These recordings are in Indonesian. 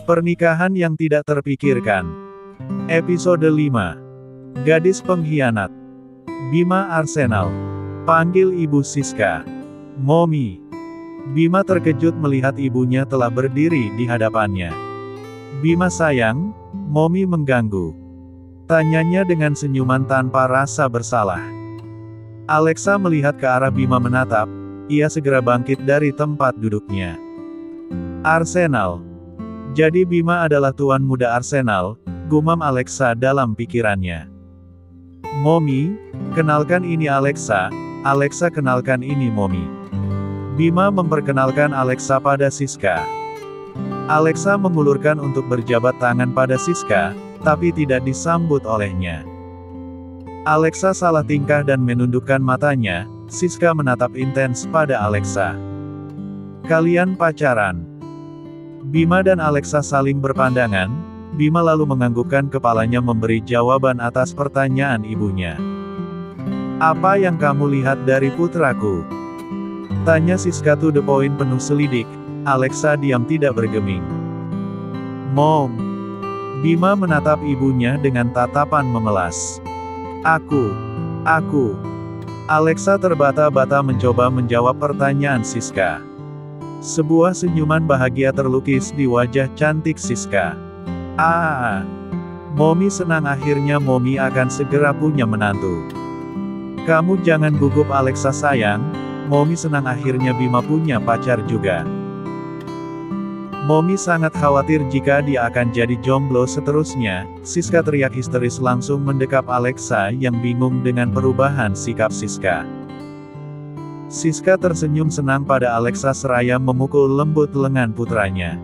Pernikahan yang tidak terpikirkan. Episode 5. Gadis pengkhianat. Bima Arsenal. Panggil Ibu Siska. Mommy. Bima terkejut melihat ibunya telah berdiri di hadapannya. Bima sayang, Mommy mengganggu. Tanyanya dengan senyuman tanpa rasa bersalah. Alexa melihat ke arah Bima menatap, ia segera bangkit dari tempat duduknya. Arsenal. Jadi Bima adalah tuan muda Arsenal, gumam Alexa dalam pikirannya. Mommy, kenalkan ini Alexa, Alexa kenalkan ini Mommy. Bima memperkenalkan Alexa pada Siska. Alexa mengulurkan untuk berjabat tangan pada Siska, tapi tidak disambut olehnya. Alexa salah tingkah dan menundukkan matanya, Siska menatap intens pada Alexa. Kalian pacaran? Bima dan Alexa saling berpandangan, Bima lalu menganggukkan kepalanya memberi jawaban atas pertanyaan ibunya. Apa yang kamu lihat dari putraku? Tanya Siska to the point penuh selidik. Alexa diam tidak bergeming. Mom. Bima menatap ibunya dengan tatapan memelas. Aku. Alexa terbata-bata mencoba menjawab pertanyaan Siska. Sebuah senyuman bahagia terlukis di wajah cantik Siska. Mommy senang akhirnya Mommy akan segera punya menantu. Kamu jangan gugup Alexa sayang, Mommy senang akhirnya Bima punya pacar juga. Mommy sangat khawatir jika dia akan jadi jomblo seterusnya, Siska teriak histeris langsung mendekap Alexa yang bingung dengan perubahan sikap Siska. Siska tersenyum senang pada Alexa seraya memukul lembut lengan putranya.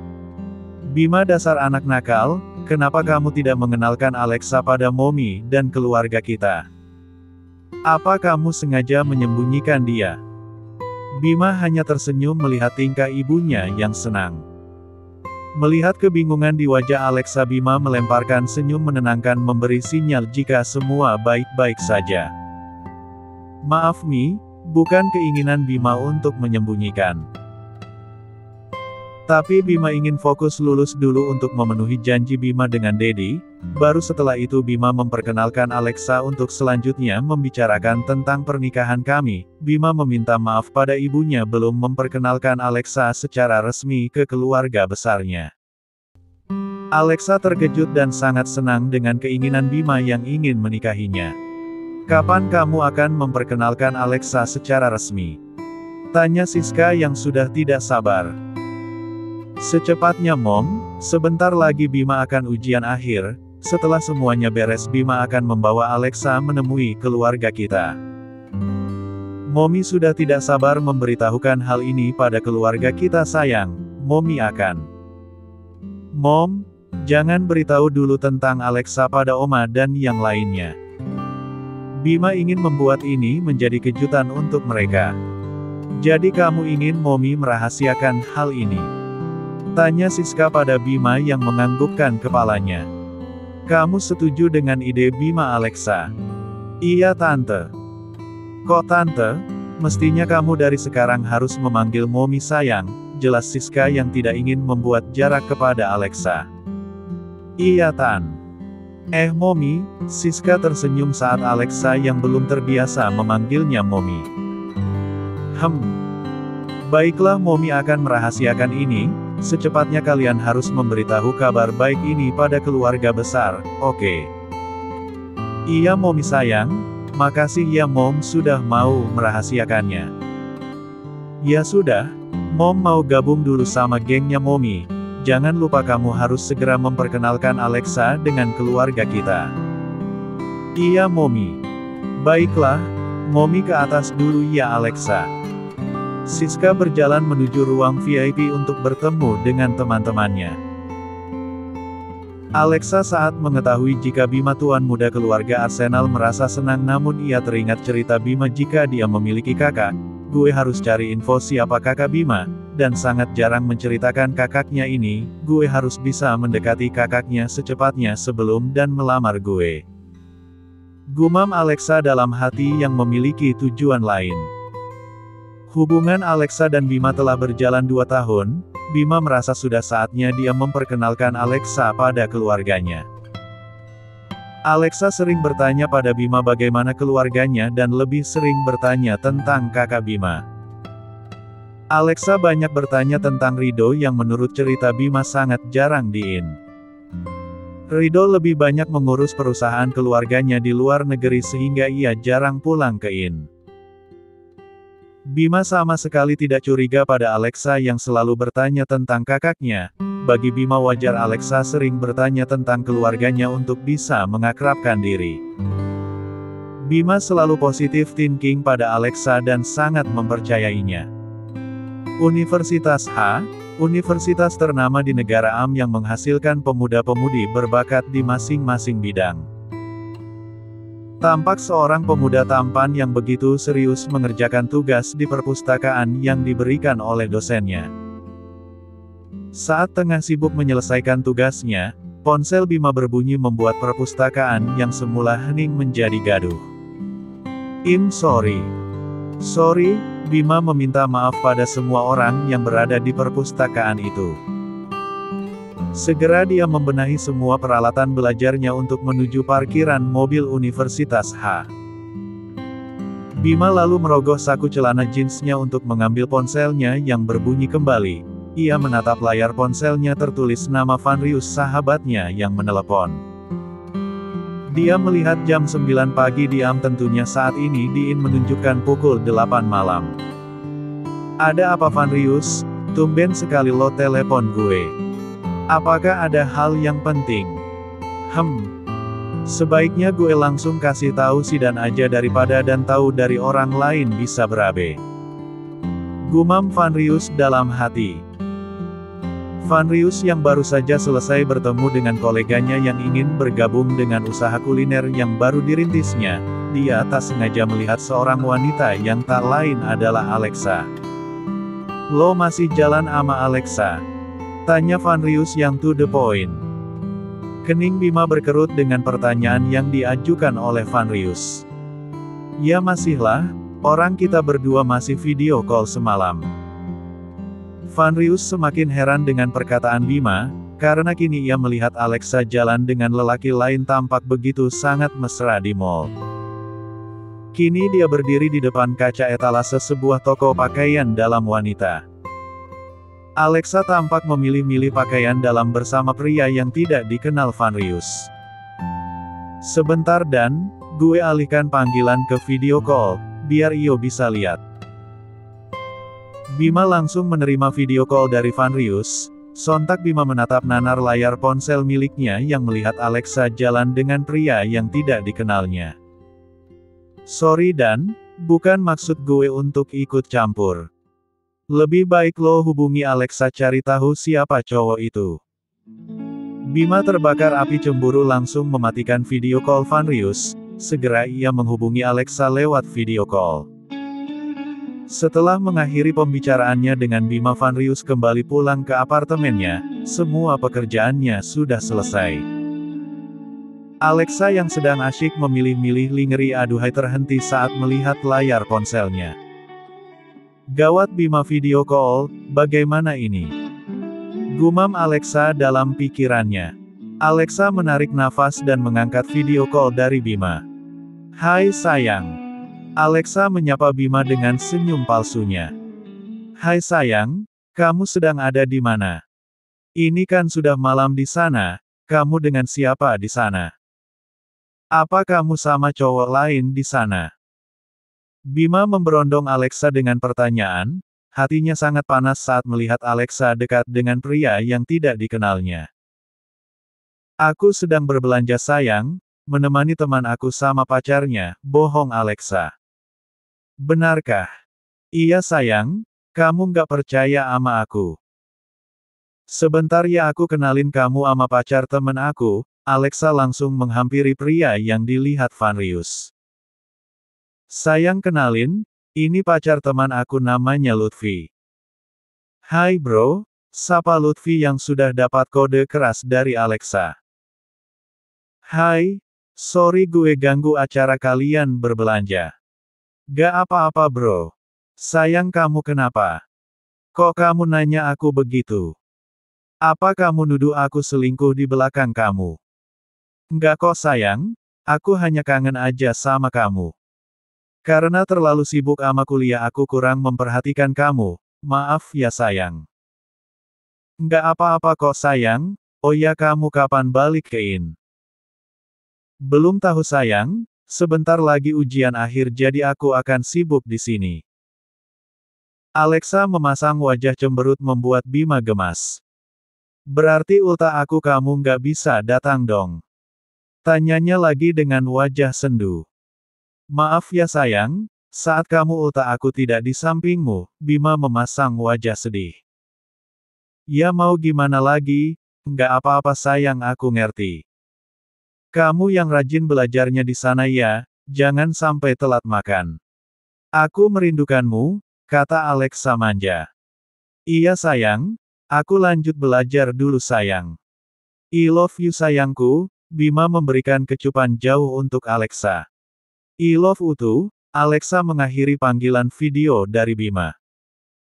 Bima dasar anak nakal, kenapa kamu tidak mengenalkan Alexa pada Mommy dan keluarga kita? Apa kamu sengaja menyembunyikan dia? Bima hanya tersenyum melihat tingkah ibunya yang senang. Melihat kebingungan di wajah Alexa, Bima melemparkan senyum menenangkan memberi sinyal jika semua baik-baik saja. Maaf Mi, bukan keinginan Bima untuk menyembunyikan. Tapi Bima ingin fokus lulus dulu untuk memenuhi janji Bima dengan Dedi, baru setelah itu Bima memperkenalkan Alexa untuk selanjutnya membicarakan tentang pernikahan kami. Bima meminta maaf pada ibunya belum memperkenalkan Alexa secara resmi ke keluarga besarnya. Alexa terkejut dan sangat senang dengan keinginan Bima yang ingin menikahinya. Kapan kamu akan memperkenalkan Alexa secara resmi? Tanya Siska yang sudah tidak sabar. Secepatnya Mom, sebentar lagi Bima akan ujian akhir, setelah semuanya beres Bima akan membawa Alexa menemui keluarga kita. Mommy sudah tidak sabar memberitahukan hal ini pada keluarga kita sayang, Mommy akan. Mom, jangan beritahu dulu tentang Alexa pada Oma dan yang lainnya. Bima ingin membuat ini menjadi kejutan untuk mereka. Jadi kamu ingin Mommy merahasiakan hal ini? Tanya Siska pada Bima yang menganggukkan kepalanya. Kamu setuju dengan ide Bima Alexa? Iya Tante. Kok Tante? Mestinya kamu dari sekarang harus memanggil Mommy sayang, jelas Siska yang tidak ingin membuat jarak kepada Alexa. Iya Tan. Mommy, Siska tersenyum saat Alexa yang belum terbiasa memanggilnya Mommy. Baiklah Mommy akan merahasiakan ini. Secepatnya kalian harus memberitahu kabar baik ini pada keluarga besar, oke? Iya Mommy sayang, makasih ya Mom sudah mau merahasiakannya. Ya sudah, Mom mau gabung dulu sama gengnya Mommy. Jangan lupa kamu harus segera memperkenalkan Alexa dengan keluarga kita. Iya Mommy. Baiklah, Mommy ke atas dulu ya Alexa. Siska berjalan menuju ruang VIP untuk bertemu dengan teman-temannya. Alexa saat mengetahui jika Bima tuan muda keluarga Arsenal merasa senang namun ia teringat cerita Bima jika dia memiliki kakak. Gue harus cari info siapa kakak Bima, dan sangat jarang menceritakan kakaknya ini, gue harus bisa mendekati kakaknya secepatnya sebelum dan melamar gue. Gumam Alexa dalam hati yang memiliki tujuan lain. Hubungan Alexa dan Bima telah berjalan 2 tahun, Bima merasa sudah saatnya dia memperkenalkan Alexa pada keluarganya. Alexa sering bertanya pada Bima bagaimana keluarganya dan lebih sering bertanya tentang kakak Bima. Alexa banyak bertanya tentang Rido yang menurut cerita Bima sangat jarang di-in. Rido lebih banyak mengurus perusahaan keluarganya di luar negeri sehingga ia jarang pulang ke in. Bima sama sekali tidak curiga pada Alexa yang selalu bertanya tentang kakaknya. Bagi Bima wajar Alexa sering bertanya tentang keluarganya untuk bisa mengakrabkan diri. Bima selalu positif thinking pada Alexa dan sangat mempercayainya. Universitas H, universitas ternama di negara Am yang menghasilkan pemuda-pemudi berbakat di masing-masing bidang. Tampak seorang pemuda tampan yang begitu serius mengerjakan tugas di perpustakaan yang diberikan oleh dosennya. Saat tengah sibuk menyelesaikan tugasnya, ponsel Bima berbunyi membuat perpustakaan yang semula hening menjadi gaduh. Sorry. Sorry, Bima meminta maaf pada semua orang yang berada di perpustakaan itu. Segera dia membenahi semua peralatan belajarnya untuk menuju parkiran mobil Universitas H. Bima lalu merogoh saku celana jeansnya untuk mengambil ponselnya yang berbunyi kembali. Ia menatap layar ponselnya tertulis nama Vanrius sahabatnya yang menelepon. Dia melihat jam 9 pagi di Am tentunya saat ini di in menunjukkan pukul 8 malam. Ada apa Vanrius? Tumben sekali lo telepon gue. Apakah ada hal yang penting? Sebaiknya gue langsung kasih tahu si Dan aja daripada Dan tahu dari orang lain bisa berabe. Gumam Vanrius dalam hati. Vanrius yang baru saja selesai bertemu dengan koleganya yang ingin bergabung dengan usaha kuliner yang baru dirintisnya, dia tak sengaja melihat seorang wanita yang tak lain adalah Alexa. Lo masih jalan ama Alexa? Tanya Vanrius yang to the point. Kening Bima berkerut dengan pertanyaan yang diajukan oleh Vanrius. Ya masihlah, orang kita berdua masih video call semalam. Vanrius semakin heran dengan perkataan Bima, karena kini ia melihat Alexa jalan dengan lelaki lain tampak begitu sangat mesra di mall. Kini dia berdiri di depan kaca etalase sebuah toko pakaian dalam wanita. Alexa tampak memilih-milih pakaian dalam bersama pria yang tidak dikenal Vanrius. Sebentar Dan, gue alihkan panggilan ke video call, biar Iyo bisa lihat. Bima langsung menerima video call dari Vanrius. Sontak Bima menatap nanar layar ponsel miliknya yang melihat Alexa jalan dengan pria yang tidak dikenalnya. Sorry Dan, bukan maksud gue untuk ikut campur. Lebih baik lo hubungi Alexa cari tahu siapa cowok itu. Bima terbakar api cemburu langsung mematikan video call Vanrius. Segera ia menghubungi Alexa lewat video call. Setelah mengakhiri pembicaraannya dengan Bima, Vanrius kembali pulang ke apartemennya. Semua pekerjaannya sudah selesai. Alexa yang sedang asyik memilih-milih lingerie aduhai terhenti saat melihat layar ponselnya. Gawat Bima video call, bagaimana ini? Gumam Alexa dalam pikirannya. Alexa menarik nafas dan mengangkat video call dari Bima. Hai sayang. Alexa menyapa Bima dengan senyum palsunya. Hai sayang, kamu sedang ada di mana? Ini kan sudah malam di sana, kamu dengan siapa di sana? Apa kamu sama cowok lain di sana? Bima memberondong Alexa dengan pertanyaan, hatinya sangat panas saat melihat Alexa dekat dengan pria yang tidak dikenalnya. Aku sedang berbelanja sayang, menemani teman aku sama pacarnya, bohong Alexa. Benarkah? Iya sayang, kamu nggak percaya ama aku. Sebentar ya aku kenalin kamu ama pacar temen aku. Alexa langsung menghampiri pria yang dilihat Vanrius. Sayang kenalin, ini pacar teman aku namanya Lutfi. Hai bro, sapa Lutfi yang sudah dapat kode keras dari Alexa. Hai, sorry gue ganggu acara kalian berbelanja. Gak apa-apa bro. Sayang kamu kenapa? Kok kamu nanya aku begitu? Apa kamu nuduh aku selingkuh di belakang kamu? Enggak kok sayang, aku hanya kangen aja sama kamu. Karena terlalu sibuk sama kuliah aku kurang memperhatikan kamu, maaf ya sayang. Enggak apa-apa kok sayang, oh ya kamu kapan balik ke IN? Belum tahu sayang, sebentar lagi ujian akhir jadi aku akan sibuk di sini. Alexa memasang wajah cemberut membuat Bima gemas. Berarti ulta aku kamu nggak bisa datang dong. Tanyanya lagi dengan wajah sendu. Maaf ya sayang, saat kamu ulta aku tidak di sampingmu, Bima memasang wajah sedih. Ya mau gimana lagi, nggak apa-apa sayang aku ngerti. Kamu yang rajin belajarnya di sana ya, jangan sampai telat makan. Aku merindukanmu, kata Alexa manja. Iya sayang, aku lanjut belajar dulu sayang. I love you sayangku, Bima memberikan kecupan jauh untuk Alexa. I love you too, Alexa mengakhiri panggilan video dari Bima.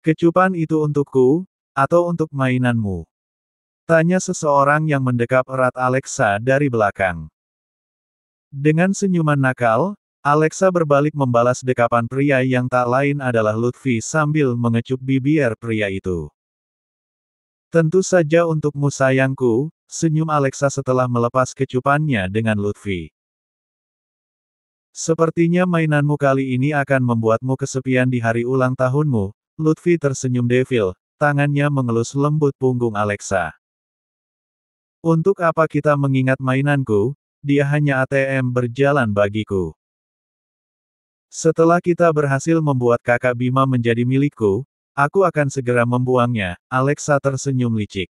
Kecupan itu untukku, atau untuk mainanmu? Tanya seseorang yang mendekap erat Alexa dari belakang. Dengan senyuman nakal, Alexa berbalik membalas dekapan pria yang tak lain adalah Lutfi sambil mengecup bibir pria itu. Tentu saja untukmu sayangku, senyum Alexa setelah melepas kecupannya dengan Lutfi. Sepertinya mainanmu kali ini akan membuatmu kesepian di hari ulang tahunmu, Lutfi tersenyum devil, tangannya mengelus lembut punggung Alexa. Untuk apa kita mengingat mainanku, dia hanya ATM berjalan bagiku. Setelah kita berhasil membuat kakak Bima menjadi milikku, aku akan segera membuangnya, Alexa tersenyum licik.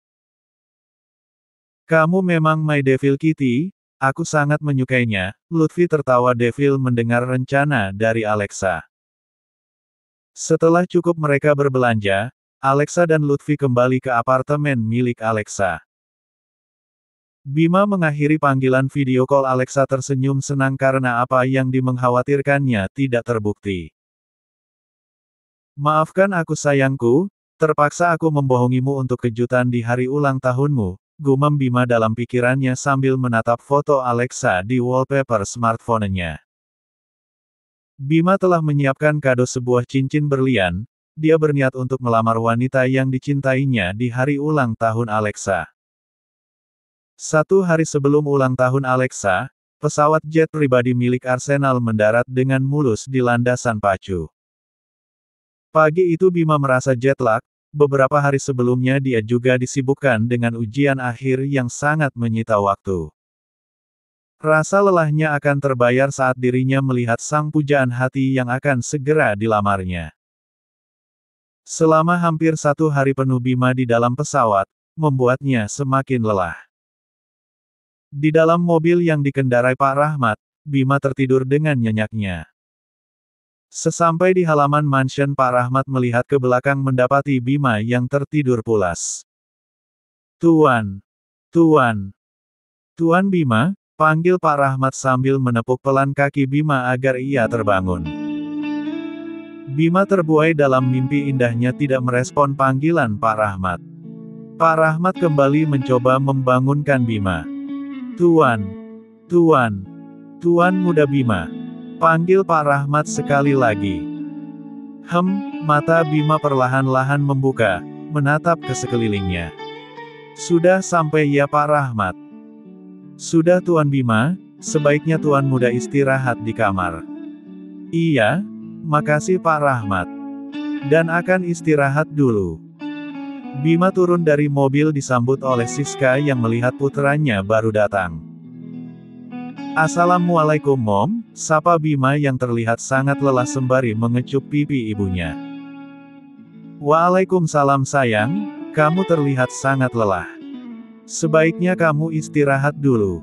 Kamu memang my devil kitty, aku sangat menyukainya, Lutfi tertawa devil mendengar rencana dari Alexa. Setelah cukup mereka berbelanja, Alexa dan Lutfi kembali ke apartemen milik Alexa. Bima mengakhiri panggilan video call Alexa tersenyum senang karena apa yang dimengkhawatirkannya tidak terbukti. Maafkan aku sayangku, terpaksa aku membohongimu untuk kejutan di hari ulang tahunmu, gumam Bima dalam pikirannya sambil menatap foto Alexa di wallpaper smartphone-nya. Bima telah menyiapkan kado sebuah cincin berlian, dia berniat untuk melamar wanita yang dicintainya di hari ulang tahun Alexa. 1 hari sebelum ulang tahun Alexa, pesawat jet pribadi milik Arsenal mendarat dengan mulus di landasan pacu. Pagi itu Bima merasa jet lag, beberapa hari sebelumnya dia juga disibukkan dengan ujian akhir yang sangat menyita waktu. Rasa lelahnya akan terbayar saat dirinya melihat sang pujaan hati yang akan segera dilamarnya. Selama hampir 1 hari penuh Bima di dalam pesawat, membuatnya semakin lelah. Di dalam mobil yang dikendarai Pak Rahmat, Bima tertidur dengan nyenyaknya. Sesampai di halaman mansion Pak Rahmat melihat ke belakang mendapati Bima yang tertidur pulas. Tuan. Tuan. Tuan Bima, panggil Pak Rahmat sambil menepuk pelan kaki Bima agar ia terbangun. Bima terbuai dalam mimpi indahnya tidak merespon panggilan Pak Rahmat. Pak Rahmat kembali mencoba membangunkan Bima. Tuan. Tuan. Tuan muda Bima. Panggil Pak Rahmat sekali lagi. Mata Bima perlahan-lahan membuka, menatap ke sekelilingnya. Sudah sampai ya Pak Rahmat? Sudah Tuan Bima, sebaiknya Tuan muda istirahat di kamar. Iya, makasih Pak Rahmat. Dan akan istirahat dulu. Bima turun dari mobil disambut oleh Siska yang melihat puteranya baru datang. Assalamualaikum Mom, sapa Bima yang terlihat sangat lelah sembari mengecup pipi ibunya. Waalaikumsalam sayang, kamu terlihat sangat lelah. Sebaiknya kamu istirahat dulu.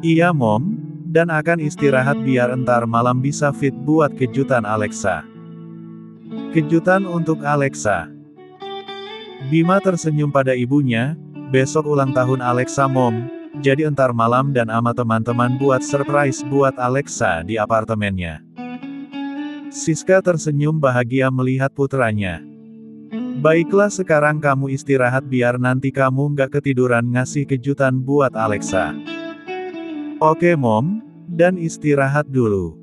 Iya Mom, dan akan istirahat biar entar malam bisa fit buat kejutan Alexa. Kejutan untuk Alexa. Bima tersenyum pada ibunya, besok ulang tahun Alexa Mom, jadi entar malam dan ama teman-teman buat surprise buat Alexa di apartemennya. Siska tersenyum bahagia melihat putranya. Baiklah sekarang kamu istirahat biar nanti kamu nggak ketiduran ngasih kejutan buat Alexa. Oke Mom, dan istirahat dulu.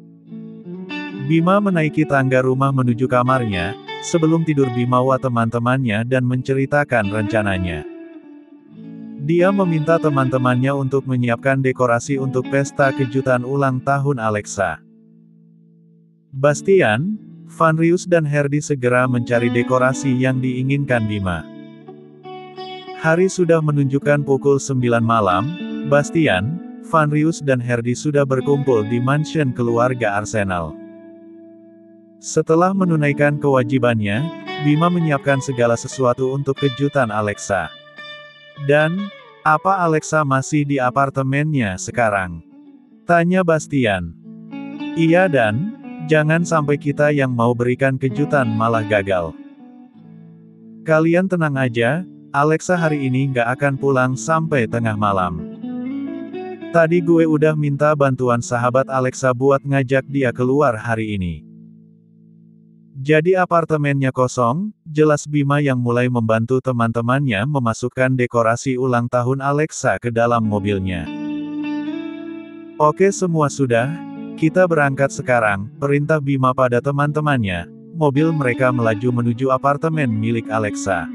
Bima menaiki tangga rumah menuju kamarnya, sebelum tidur Bima wa teman-temannya dan menceritakan rencananya. Dia meminta teman-temannya untuk menyiapkan dekorasi untuk pesta kejutan ulang tahun Alexa. Bastian, Vanrius dan Herdi segera mencari dekorasi yang diinginkan Bima. Hari sudah menunjukkan pukul 9 malam, Bastian, Vanrius dan Herdi sudah berkumpul di mansion keluarga Arsenal. Setelah menunaikan kewajibannya, Bima menyiapkan segala sesuatu untuk kejutan Alexa. Dan, apa Alexa masih di apartemennya sekarang? Tanya Bastian. Iya dan, jangan sampai kita yang mau berikan kejutan malah gagal. Kalian tenang aja, Alexa hari ini nggak akan pulang sampai tengah malam. Tadi gue udah minta bantuan sahabat Alexa buat ngajak dia keluar hari ini. Jadi apartemennya kosong, jelas Bima yang mulai membantu teman-temannya memasukkan dekorasi ulang tahun Alexa ke dalam mobilnya. Oke semua sudah, kita berangkat sekarang, perintah Bima pada teman-temannya. Mobil mereka melaju menuju apartemen milik Alexa.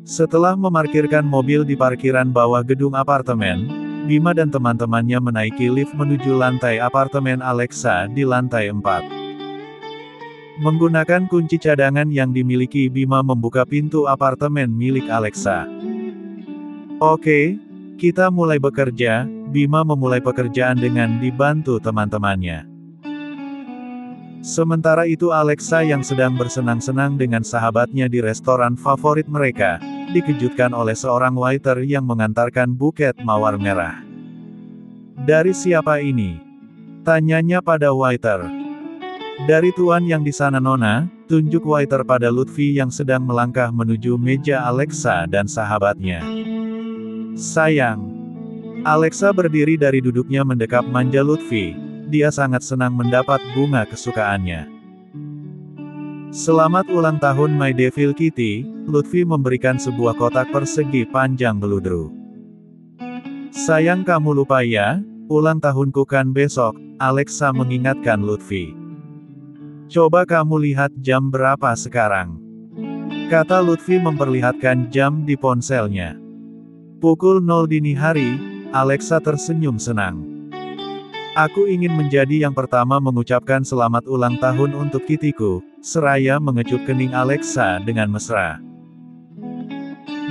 Setelah memarkirkan mobil di parkiran bawah gedung apartemen, Bima dan teman-temannya menaiki lift menuju lantai apartemen Alexa di lantai 4. Menggunakan kunci cadangan yang dimiliki Bima membuka pintu apartemen milik Alexa. Oke, kita mulai bekerja. Bima memulai pekerjaan dengan dibantu teman-temannya. Sementara itu Alexa yang sedang bersenang-senang dengan sahabatnya di restoran favorit mereka, dikejutkan oleh seorang waiter yang mengantarkan buket mawar merah. Dari siapa ini? Tanyanya pada waiter. Dari tuan yang di sana Nona, tunjuk waiter pada Lutfi yang sedang melangkah menuju meja Alexa dan sahabatnya. Sayang. Alexa berdiri dari duduknya mendekap manja Lutfi, dia sangat senang mendapat bunga kesukaannya. Selamat ulang tahun My Devil Kitty, Lutfi memberikan sebuah kotak persegi panjang beludru. Sayang kamu lupa ya, ulang tahunku kan besok, Alexa mengingatkan Lutfi. Coba kamu lihat jam berapa sekarang. Kata Lutfi memperlihatkan jam di ponselnya. Pukul 0 dini hari, Alexa tersenyum senang. Aku ingin menjadi yang pertama mengucapkan selamat ulang tahun untuk Kittyku, seraya mengecup kening Alexa dengan mesra.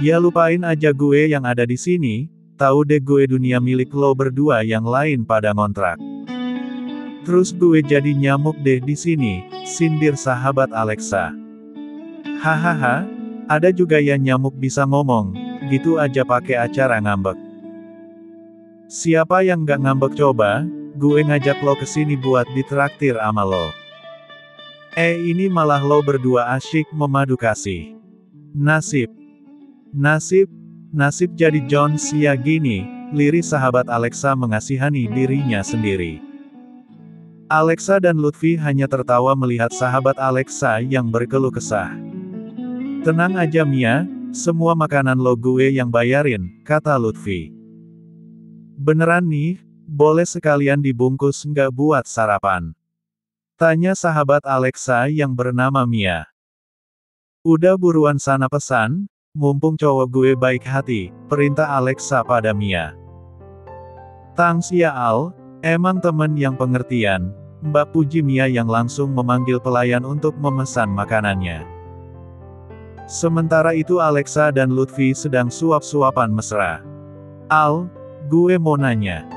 Ya lupain aja gue yang ada di sini, tahu deh gue dunia milik lo berdua yang lain pada ngontrak. Terus gue jadi nyamuk deh di sini, sindir sahabat Alexa. Hahaha, ada juga ya nyamuk bisa ngomong, gitu aja pakai acara ngambek. Siapa yang gak ngambek coba, gue ngajak lo kesini buat ditraktir ama lo. Ini malah lo berdua asyik memadu kasih. Nasib jadi Jones ya gini, lirik sahabat Alexa mengasihani dirinya sendiri. Alexa dan Lutfi hanya tertawa melihat sahabat Alexa yang berkeluh kesah. Tenang aja Mia, semua makanan lo gue yang bayarin, kata Lutfi. Beneran nih, boleh sekalian dibungkus nggak buat sarapan? Tanya sahabat Alexa yang bernama Mia. Udah buruan sana pesan, mumpung cowok gue baik hati, perintah Alexa pada Mia. Thanks ya Al, emang temen yang pengertian, Mbak puji Mia yang langsung memanggil pelayan untuk memesan makanannya. Sementara itu Alexa dan Lutfi sedang suap-suapan mesra. Al, gue mau nanya.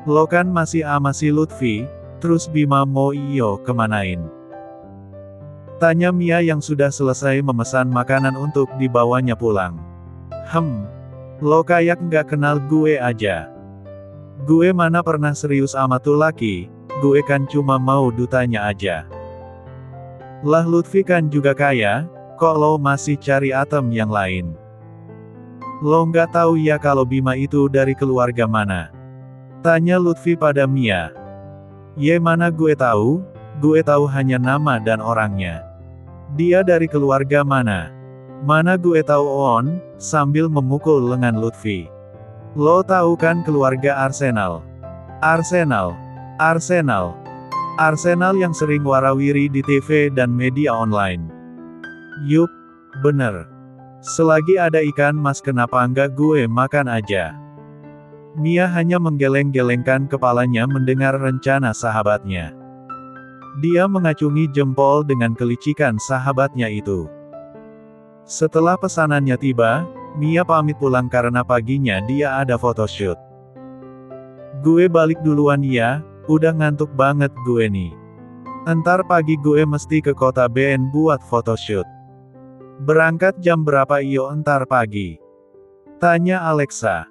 Lo kan masih ama si Lutfi, terus Bima mau iyo kemanain? Tanya Mia yang sudah selesai memesan makanan untuk dibawanya pulang. Lo kayak nggak kenal gue aja. Gue mana pernah serius ama tuh laki, gue kan cuma mau dutanya aja. Lah Lutfi kan juga kaya, kok lo masih cari atem yang lain? Lo nggak tahu ya kalau Bima itu dari keluarga mana? Tanya Lutfi pada Mia. Ye mana gue tahu hanya nama dan orangnya. Dia dari keluarga mana? Mana gue tahu On, sambil memukul lengan Lutfi. Lo tahu kan keluarga Arsenal? Arsenal. Arsenal. Arsenal yang sering warawiri di TV dan media online. Yup, bener. Selagi ada ikan mas kenapa enggak gue makan aja. Mia hanya menggeleng-gelengkan kepalanya mendengar rencana sahabatnya. Dia mengacungi jempol dengan kelicikan sahabatnya itu. Setelah pesanannya tiba, Mia pamit pulang karena paginya dia ada photoshoot. Gue balik duluan ya, udah ngantuk banget gue nih. Entar pagi gue mesti ke kota BN buat photoshoot. Berangkat jam berapa iyo entar pagi? Tanya Alexa.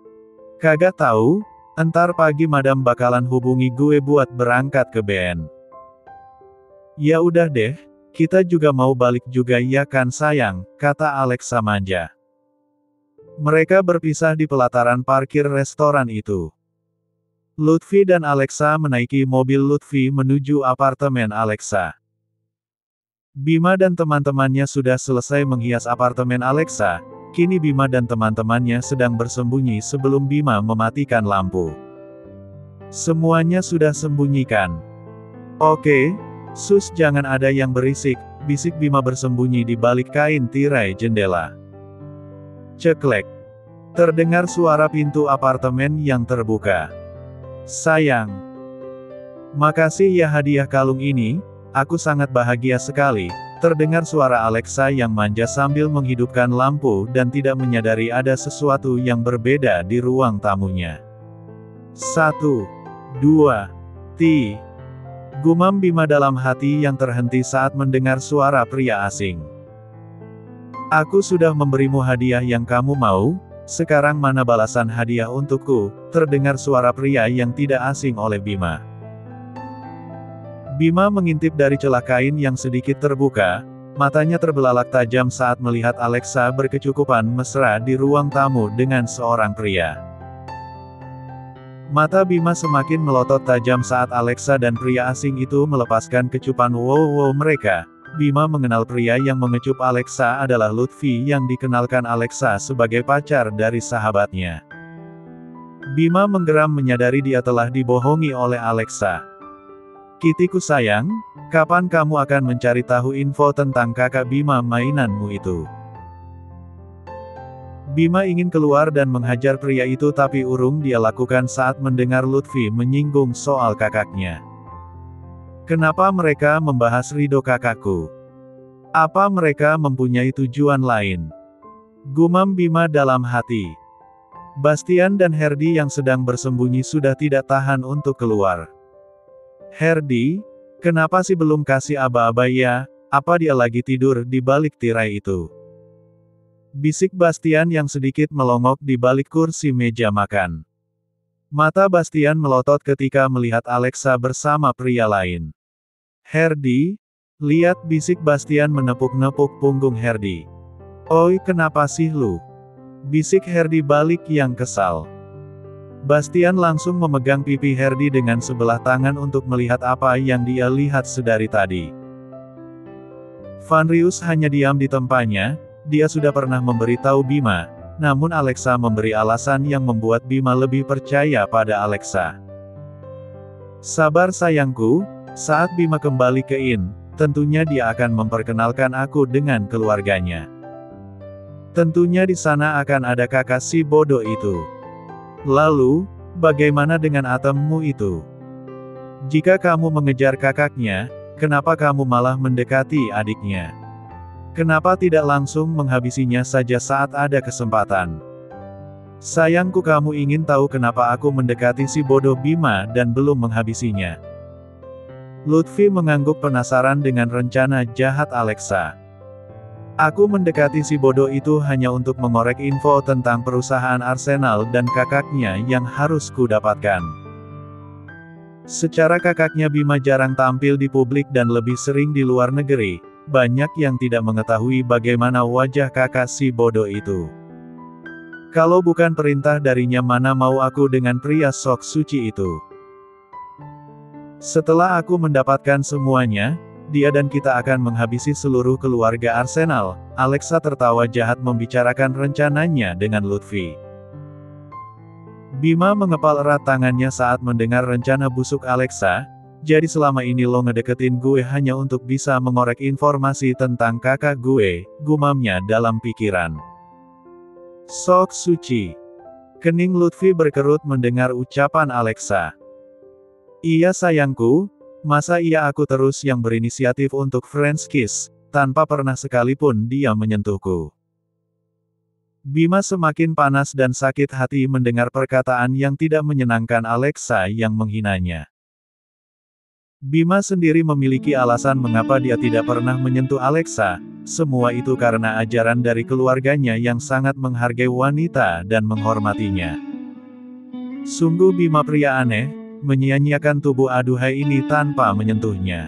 Kagak tahu, entar pagi madam bakalan hubungi gue buat berangkat ke BN. Ya udah deh, kita juga mau balik juga ya kan sayang, kata Alexa manja. Mereka berpisah di pelataran parkir restoran itu. Lutfi dan Alexa menaiki mobil Lutfi menuju apartemen Alexa. Bima dan teman-temannya sudah selesai menghias apartemen Alexa, kini Bima dan teman-temannya sedang bersembunyi sebelum Bima mematikan lampu. Semuanya sudah sembunyikan. Oke, sus jangan ada yang berisik, bisik Bima bersembunyi di balik kain tirai jendela. Ceklek. Terdengar suara pintu apartemen yang terbuka. Sayang. Makasih ya hadiah kalung ini, aku sangat bahagia sekali. Terdengar suara Alexa yang manja sambil menghidupkan lampu dan tidak menyadari ada sesuatu yang berbeda di ruang tamunya. 1, 2, ti. Gumam Bima dalam hati yang terhenti saat mendengar suara pria asing. Aku sudah memberimu hadiah yang kamu mau, sekarang mana balasan hadiah untukku, terdengar suara pria yang tidak asing oleh Bima. Bima mengintip dari celah kain yang sedikit terbuka, matanya terbelalak tajam saat melihat Alexa berkecukupan mesra di ruang tamu dengan seorang pria. Mata Bima semakin melotot tajam saat Alexa dan pria asing itu melepaskan kecupan wow mereka. Bima mengenal pria yang mengecup Alexa adalah Lutfi yang dikenalkan Alexa sebagai pacar dari sahabatnya. Bima menggeram menyadari dia telah dibohongi oleh Alexa. Kitiku sayang, kapan kamu akan mencari tahu info tentang kakak Bima mainanmu itu? Bima ingin keluar dan menghajar pria itu tapi urung dia lakukan saat mendengar Lutfi menyinggung soal kakaknya. Kenapa mereka membahas ridho kakakku? Apa mereka mempunyai tujuan lain? Gumam Bima dalam hati. Bastian dan Herdi yang sedang bersembunyi sudah tidak tahan untuk keluar. Herdi, kenapa sih belum kasih aba-aba ya? Apa dia lagi tidur di balik tirai itu? Bisik Bastian yang sedikit melongok di balik kursi meja makan. Mata Bastian melotot ketika melihat Alexa bersama pria lain. Herdi, lihat bisik Bastian menepuk-nepuk punggung Herdi. Oi kenapa sih lu? Bisik Herdi balik yang kesal. Bastian langsung memegang pipi Herdi dengan sebelah tangan untuk melihat apa yang dia lihat sedari tadi. Vanrius hanya diam di tempatnya, dia sudah pernah memberitahu Bima. Namun Alexa memberi alasan yang membuat Bima lebih percaya pada Alexa. Sabar sayangku, saat Bima kembali ke Inn, tentunya dia akan memperkenalkan aku dengan keluarganya. Tentunya di sana akan ada kakak si bodoh itu. Lalu, bagaimana dengan atemmu itu? Jika kamu mengejar kakaknya, kenapa kamu malah mendekati adiknya? Kenapa tidak langsung menghabisinya saja saat ada kesempatan? Sayangku kamu ingin tahu kenapa aku mendekati si bodoh Bima dan belum menghabisinya. Lutfi mengangguk penasaran dengan rencana jahat Alexa. Aku mendekati si bodoh itu hanya untuk mengorek info tentang perusahaan Arsenal dan kakaknya yang harus ku dapatkan. Secara kakaknya Bima jarang tampil di publik dan lebih sering di luar negeri. Banyak yang tidak mengetahui bagaimana wajah kakak si bodoh itu. Kalau bukan perintah darinya mana mau aku dengan pria sok suci itu. Setelah aku mendapatkan semuanya, dia dan kita akan menghabisi seluruh keluarga Arsenal. Alexa tertawa jahat membicarakan rencananya dengan Lutfi. Bima mengepal erat tangannya saat mendengar rencana busuk Alexa. Jadi selama ini lo ngedeketin gue hanya untuk bisa mengorek informasi tentang kakak gue, gumamnya dalam pikiran. Sok suci. Kening Lutfi berkerut mendengar ucapan Alexa. Iya sayangku, masa iya aku terus yang berinisiatif untuk French kiss, tanpa pernah sekalipun dia menyentuhku. Bima semakin panas dan sakit hati mendengar perkataan yang tidak menyenangkan Alexa yang menghinanya. Bima sendiri memiliki alasan mengapa dia tidak pernah menyentuh Alexa, semua itu karena ajaran dari keluarganya yang sangat menghargai wanita dan menghormatinya. Sungguh Bima pria aneh, menyia-nyiakan tubuh aduhai ini tanpa menyentuhnya.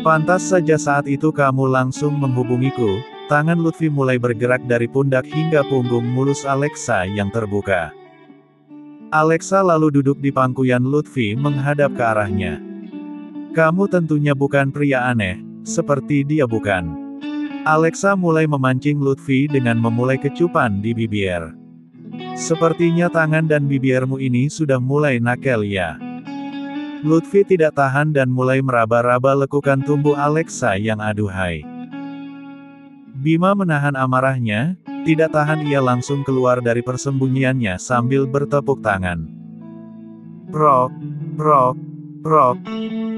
Pantas saja saat itu kamu langsung menghubungiku. Tangan Lutfi mulai bergerak dari pundak hingga punggung mulus Alexa yang terbuka. Alexa lalu duduk di pangkuan Lutfi menghadap ke arahnya. Kamu tentunya bukan pria aneh, seperti dia bukan. Alexa mulai memancing Lutfi dengan memulai kecupan di bibir. Sepertinya tangan dan bibirmu ini sudah mulai nakal ya. Lutfi tidak tahan dan mulai meraba-raba lekukan tubuh Alexa yang aduhai. Bima menahan amarahnya, tidak tahan ia langsung keluar dari persembunyiannya sambil bertepuk tangan. Prok, prok, prok.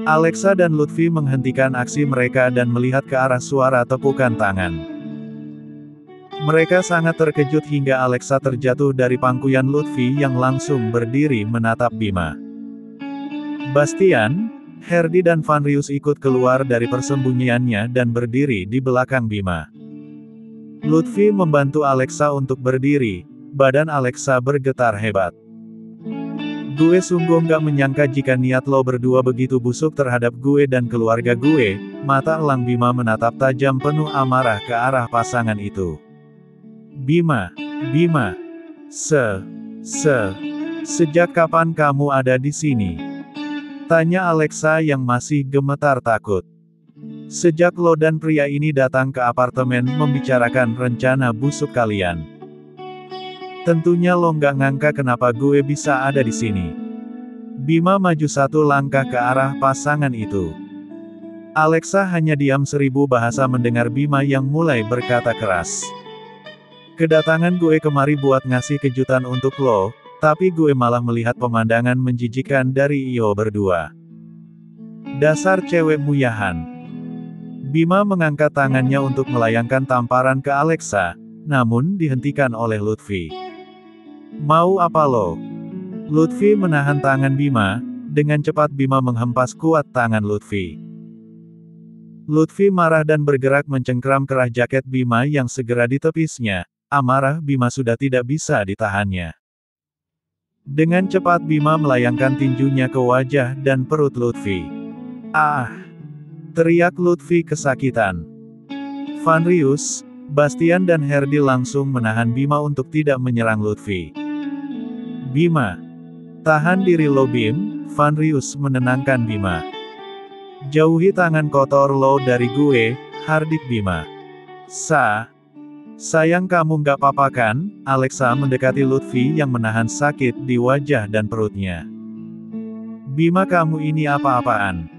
Alexa dan Lutfi menghentikan aksi mereka dan melihat ke arah suara tepukan tangan. Mereka sangat terkejut hingga Alexa terjatuh dari pangkuan Lutfi yang langsung berdiri menatap Bima. Bastian, Herdi dan Van Rius ikut keluar dari persembunyiannya dan berdiri di belakang Bima. Lutfi membantu Alexa untuk berdiri, badan Alexa bergetar hebat. Gue sungguh nggak menyangka jika niat lo berdua begitu busuk terhadap gue dan keluarga gue. Mata elang Bima menatap tajam penuh amarah ke arah pasangan itu. Bima, sejak kapan kamu ada di sini? Tanya Alexa yang masih gemetar takut. Sejak lo dan pria ini datang ke apartemen membicarakan rencana busuk kalian. Tentunya lo nggak ngangka kenapa gue bisa ada di sini. Bima maju satu langkah ke arah pasangan itu. Alexa hanya diam 1000 bahasa mendengar Bima yang mulai berkata keras. Kedatangan gue kemari buat ngasih kejutan untuk lo, tapi gue malah melihat pemandangan menjijikan dari Iyo berdua. Dasar cewek muyahan. Bima mengangkat tangannya untuk melayangkan tamparan ke Alexa, namun dihentikan oleh Lutfi. Mau apa lo? Lutfi menahan tangan Bima, dengan cepat Bima menghempas kuat tangan Lutfi. Lutfi marah dan bergerak mencengkram kerah jaket Bima yang segera ditepisnya, amarah Bima sudah tidak bisa ditahannya. Dengan cepat Bima melayangkan tinjunya ke wajah dan perut Lutfi. Ah! Teriak Lutfi kesakitan. Van Rius, Bastian dan Herdi langsung menahan Bima untuk tidak menyerang Lutfi. Bima. Tahan diri lo Bim, Van Rius menenangkan Bima. Jauhi tangan kotor lo dari gue, hardik Bima. Sayang kamu nggak apa-apa kan? Alexa mendekati Lutfi yang menahan sakit di wajah dan perutnya. Bima kamu ini apa-apaan?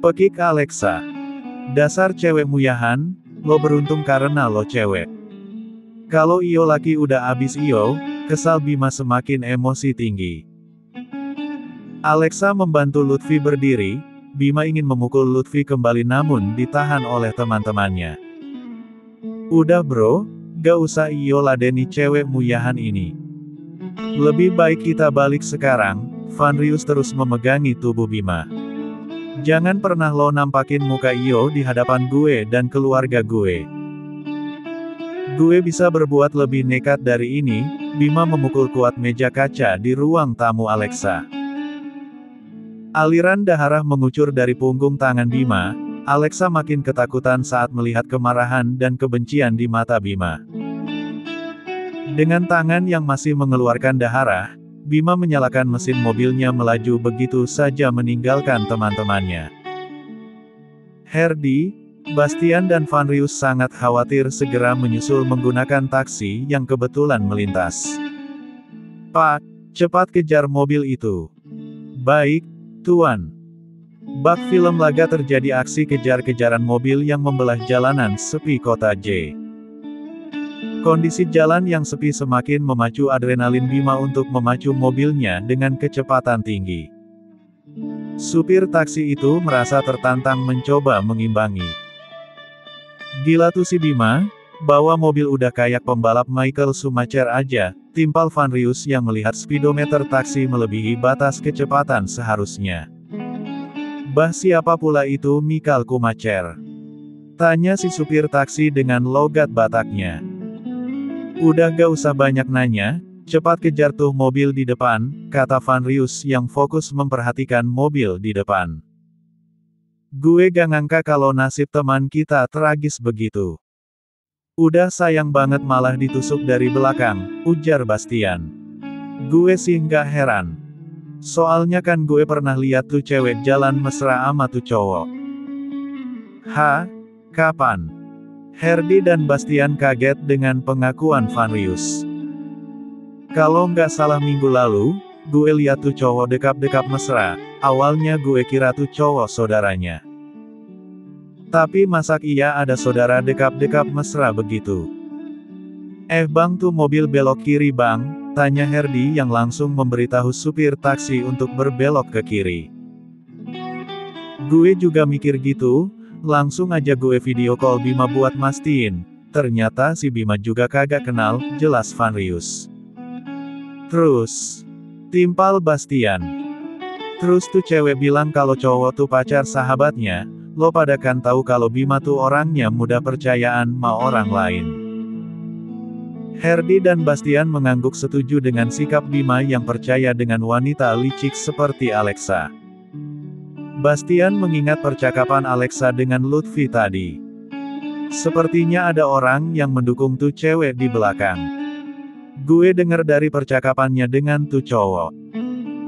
Pekik Alexa. Dasar cewek muyahan, lo beruntung karena lo cewek. Kalau Iyo laki udah abis Iyo, kesal Bima semakin emosi tinggi. Alexa membantu Lutfi berdiri, Bima ingin memukul Lutfi kembali namun ditahan oleh teman-temannya. Udah bro, gak usah Iyo ladeni cewek muyahan ini. Lebih baik kita balik sekarang, Van Rius terus memegangi tubuh Bima. Jangan pernah lo nampakin muka Iyo di hadapan gue dan keluarga gue. Gue bisa berbuat lebih nekat dari ini. Bima memukul kuat meja kaca di ruang tamu Alexa. Aliran darah mengucur dari punggung tangan Bima. Alexa makin ketakutan saat melihat kemarahan dan kebencian di mata Bima. Dengan tangan yang masih mengeluarkan darah, Bima menyalakan mesin mobilnya melaju begitu saja meninggalkan teman-temannya. Herdi, Bastian dan Vanrius sangat khawatir segera menyusul menggunakan taksi yang kebetulan melintas. "Pak, cepat kejar mobil itu." "Baik, Tuan." Bak film laga terjadi aksi kejar-kejaran mobil yang membelah jalanan sepi kota J. Kondisi jalan yang sepi semakin memacu adrenalin Bima untuk memacu mobilnya dengan kecepatan tinggi. Supir taksi itu merasa tertantang mencoba mengimbangi. "Gila tuh si Bima, bawa mobil udah kayak pembalap Michael Schumacher aja," timpal Vanrius yang melihat speedometer taksi melebihi batas kecepatan seharusnya. "Bah siapa pula itu Michael Schumacher?" tanya si supir taksi dengan logat Bataknya. "Udah gak usah banyak nanya, cepat kejar tuh mobil di depan," kata Vanrius yang fokus memperhatikan mobil di depan. "Gue gak ngangka kalau nasib teman kita tragis begitu. Udah sayang banget malah ditusuk dari belakang," ujar Bastian. "Gue sih gak heran. Soalnya kan gue pernah lihat tuh cewek jalan mesra ama tuh cowok." "Hah? Kapan?" Herdi dan Bastian kaget dengan pengakuan Vanrius. "Kalau nggak salah minggu lalu, gue lihat tuh cowok dekap-dekap mesra, awalnya gue kira tuh cowok saudaranya. Tapi masak iya ada saudara dekap-dekap mesra begitu." Bang tuh mobil belok kiri bang," tanya Herdi yang langsung memberitahu supir taksi untuk berbelok ke kiri. "Gue juga mikir gitu. Langsung aja gue video call Bima buat mastiin." Ternyata si Bima juga kagak kenal, jelas Vanrius. "Terus?" timpal Bastian. "Terus tuh cewek bilang kalau cowok tuh pacar sahabatnya, lo pada kan tahu kalau Bima tuh orangnya mudah percayaan ma orang lain." Herdi dan Bastian mengangguk setuju dengan sikap Bima yang percaya dengan wanita licik seperti Alexa. Bastian mengingat percakapan Alexa dengan Lutfi tadi. Sepertinya ada orang yang mendukung tuh cewek di belakang. "Gue denger dari percakapannya dengan tuh cowok,"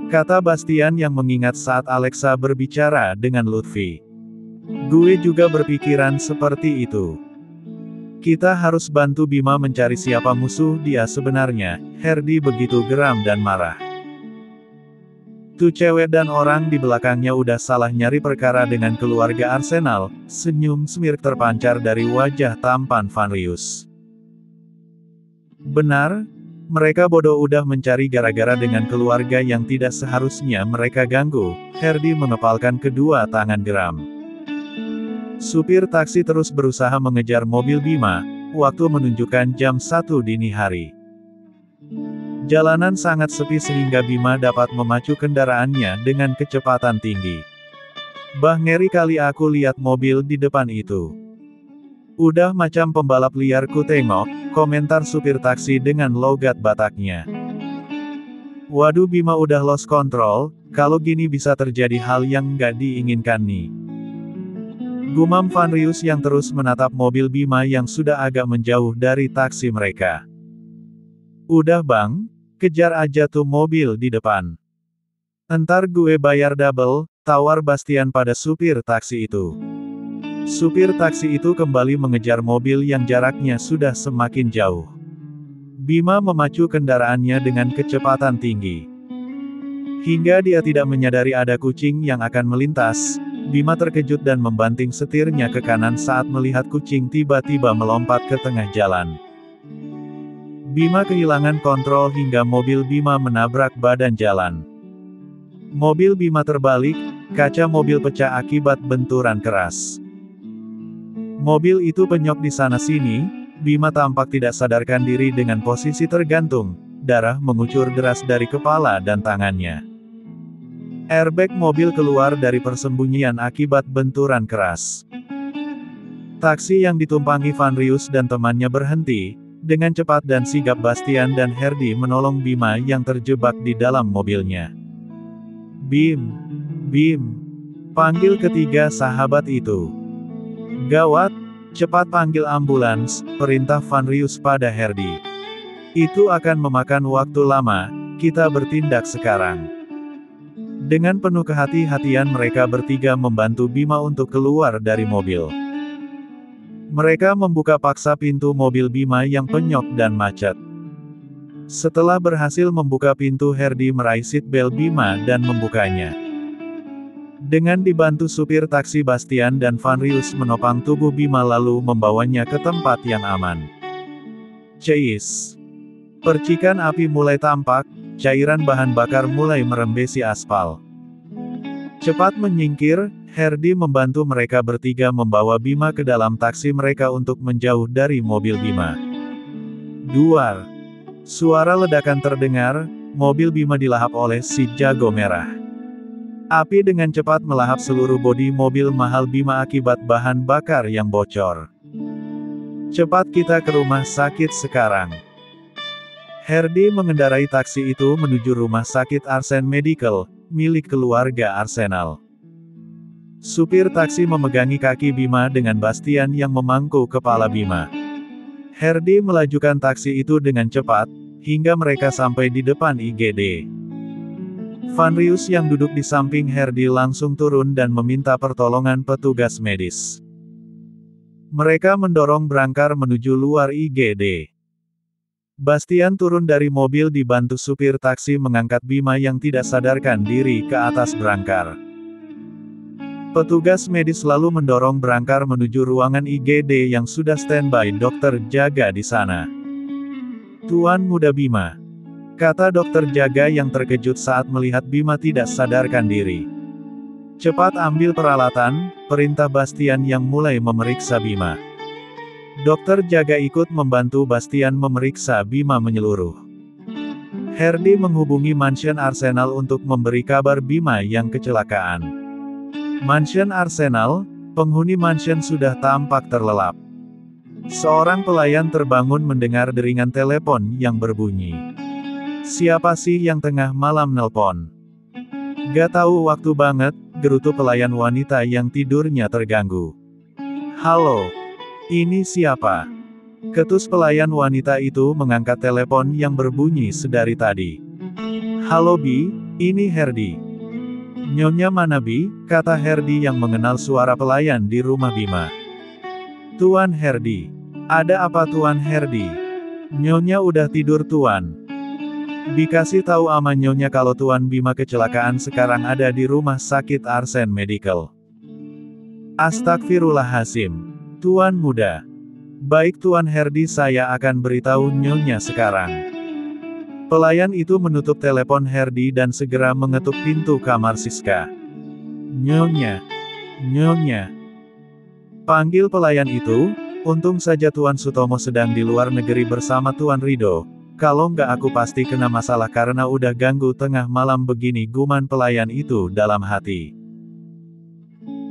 kata Bastian yang mengingat saat Alexa berbicara dengan Lutfi. "Gue juga berpikiran seperti itu. Kita harus bantu Bima mencari siapa musuh dia sebenarnya." Herdi begitu geram dan marah. "Tuh cewek dan orang di belakangnya udah salah nyari perkara dengan keluarga Arsenal," senyum smirk terpancar dari wajah tampan Vanrius. "Benar, mereka bodoh udah mencari gara-gara dengan keluarga yang tidak seharusnya mereka ganggu." Herdi mengepalkan kedua tangan geram. Supir taksi terus berusaha mengejar mobil Bima, waktu menunjukkan jam 1 dini hari. Jalanan sangat sepi sehingga Bima dapat memacu kendaraannya dengan kecepatan tinggi. "Bah ngeri kali aku lihat mobil di depan itu. Udah macam pembalap liar ku tengok," komentar supir taksi dengan logat Bataknya. "Waduh Bima udah lost control, kalau gini bisa terjadi hal yang nggak diinginkan nih," gumam Vanrius yang terus menatap mobil Bima yang sudah agak menjauh dari taksi mereka. "Udah bang, kejar aja tuh mobil di depan. Entar gue bayar double," tawar Bastian pada supir taksi itu. Supir taksi itu kembali mengejar mobil yang jaraknya sudah semakin jauh. Bima memacu kendaraannya dengan kecepatan tinggi. Hingga dia tidak menyadari ada kucing yang akan melintas, Bima terkejut dan membanting setirnya ke kanan saat melihat kucing tiba-tiba melompat ke tengah jalan. Bima kehilangan kontrol hingga mobil Bima menabrak badan jalan. Mobil Bima terbalik, kaca mobil pecah akibat benturan keras. Mobil itu penyok di sana-sini, Bima tampak tidak sadarkan diri dengan posisi tergantung, darah mengucur deras dari kepala dan tangannya. Airbag mobil keluar dari persembunyian akibat benturan keras. Taksi yang ditumpangi Vanrius dan temannya berhenti. Dengan cepat dan sigap Bastian dan Herdi menolong Bima yang terjebak di dalam mobilnya. "Bim! Bim!" panggil ketiga sahabat itu. "Gawat! Cepat panggil ambulans," perintah Vanrius pada Herdi. "Itu akan memakan waktu lama, kita bertindak sekarang." Dengan penuh kehati-hatian mereka bertiga membantu Bima untuk keluar dari mobil. Mereka membuka paksa pintu mobil Bima yang penyok dan macet. Setelah berhasil membuka pintu, Herdi meraih seatbelt Bima dan membukanya. Dengan dibantu supir taksi Bastian dan Vanrius menopang tubuh Bima lalu membawanya ke tempat yang aman. Ceis. Percikan api mulai tampak, cairan bahan bakar mulai merembesi aspal. Cepat menyingkir, Herdi membantu mereka bertiga membawa Bima ke dalam taksi mereka untuk menjauh dari mobil Bima. Duar. Suara ledakan terdengar, mobil Bima dilahap oleh si jago merah. Api dengan cepat melahap seluruh bodi mobil mahal Bima akibat bahan bakar yang bocor. Cepat kita ke rumah sakit sekarang. Herdi mengendarai taksi itu menuju rumah sakit Arsen Medical, milik keluarga Arsenal. Supir taksi memegangi kaki Bima dengan Bastian yang memangku kepala Bima. Herdi melajukan taksi itu dengan cepat, hingga mereka sampai di depan IGD. Vanrius yang duduk di samping Herdi langsung turun dan meminta pertolongan petugas medis. Mereka mendorong Brangkar menuju luar IGD. Bastian turun dari mobil dibantu supir taksi mengangkat Bima yang tidak sadarkan diri ke atas Brangkar. Petugas medis lalu mendorong Brangkar menuju ruangan IGD yang sudah standby dokter jaga di sana. Tuan muda Bima, kata dokter jaga yang terkejut saat melihat Bima tidak sadarkan diri. Cepat ambil peralatan, perintah Bastian yang mulai memeriksa Bima. Dokter jaga ikut membantu Bastian memeriksa Bima menyeluruh. Herdi menghubungi Mansion Arsenal untuk memberi kabar Bima yang kecelakaan. Mansion Arsenal, penghuni mansion sudah tampak terlelap. Seorang pelayan terbangun mendengar deringan telepon yang berbunyi. Siapa sih yang tengah malam nelpon? Gak tahu waktu banget, gerutu pelayan wanita yang tidurnya terganggu. Halo, ini siapa? Ketus pelayan wanita itu mengangkat telepon yang berbunyi sedari tadi. Halo Bi, ini Herdi. Nyonya mana Bi? Kata Herdi yang mengenal suara pelayan di rumah Bima. Tuan Herdi. Ada apa Tuan Herdi? Nyonya udah tidur Tuan. Bi kasih tahu ama Nyonya kalau Tuan Bima kecelakaan sekarang ada di rumah sakit Arsen Medical. Astagfirullahaladzim. Tuan muda. Baik Tuan Herdi, saya akan beritahu Nyonya sekarang. Pelayan itu menutup telepon Herdi dan segera mengetuk pintu kamar Siska. Nyonya. Nyonya. Panggil pelayan itu, untung saja Tuan Sutomo sedang di luar negeri bersama Tuan Rido. Kalau nggak aku pasti kena masalah karena udah ganggu tengah malam begini, guman pelayan itu dalam hati.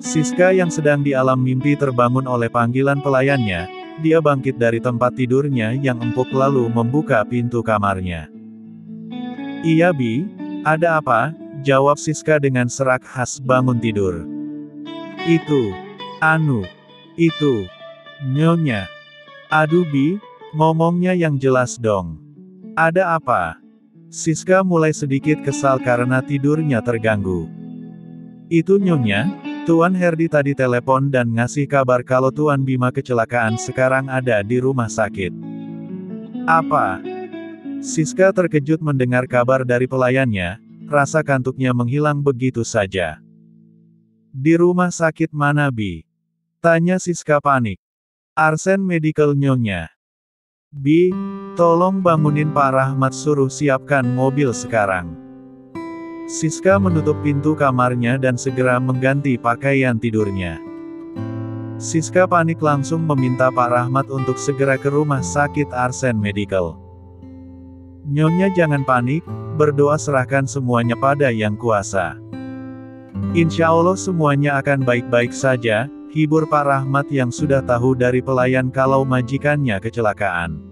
Siska yang sedang di alam mimpi terbangun oleh panggilan pelayannya, dia bangkit dari tempat tidurnya yang empuk lalu membuka pintu kamarnya. Iya Bi, ada apa? Jawab Siska dengan serak khas bangun tidur. Itu, Nyonya. Aduh Bi, ngomongnya yang jelas dong. Ada apa? Siska mulai sedikit kesal karena tidurnya terganggu. Itu Nyonya, Tuan Herdi tadi telepon dan ngasih kabar kalau Tuan Bima kecelakaan sekarang ada di rumah sakit. Apa? Siska terkejut mendengar kabar dari pelayannya, rasa kantuknya menghilang begitu saja. Di rumah sakit mana Bi? Tanya Siska panik. Arsen Medical Nyonya. Bi, tolong bangunin Pak Rahmat, suruh siapkan mobil sekarang. Siska menutup pintu kamarnya dan segera mengganti pakaian tidurnya. Siska panik langsung meminta Pak Rahmat untuk segera ke rumah sakit Arsen Medical. Nyonya jangan panik, berdoa serahkan semuanya pada Yang Kuasa. Insya Allah semuanya akan baik-baik saja, hibur Pak Rahmat yang sudah tahu dari pelayan kalau majikannya kecelakaan.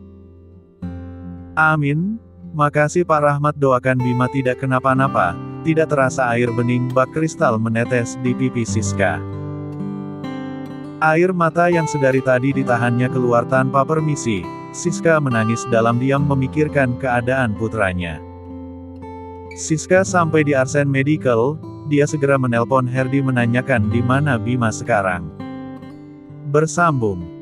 Amin, makasih Pak Rahmat, doakan Bima tidak kenapa-napa. Tidak terasa air bening bak kristal menetes di pipi Siska. Air mata yang sedari tadi ditahannya keluar tanpa permisi. Siska menangis dalam diam memikirkan keadaan putranya. Siska sampai di Arsen Medical, dia segera menelpon Herdi menanyakan di mana Bima sekarang. Bersambung.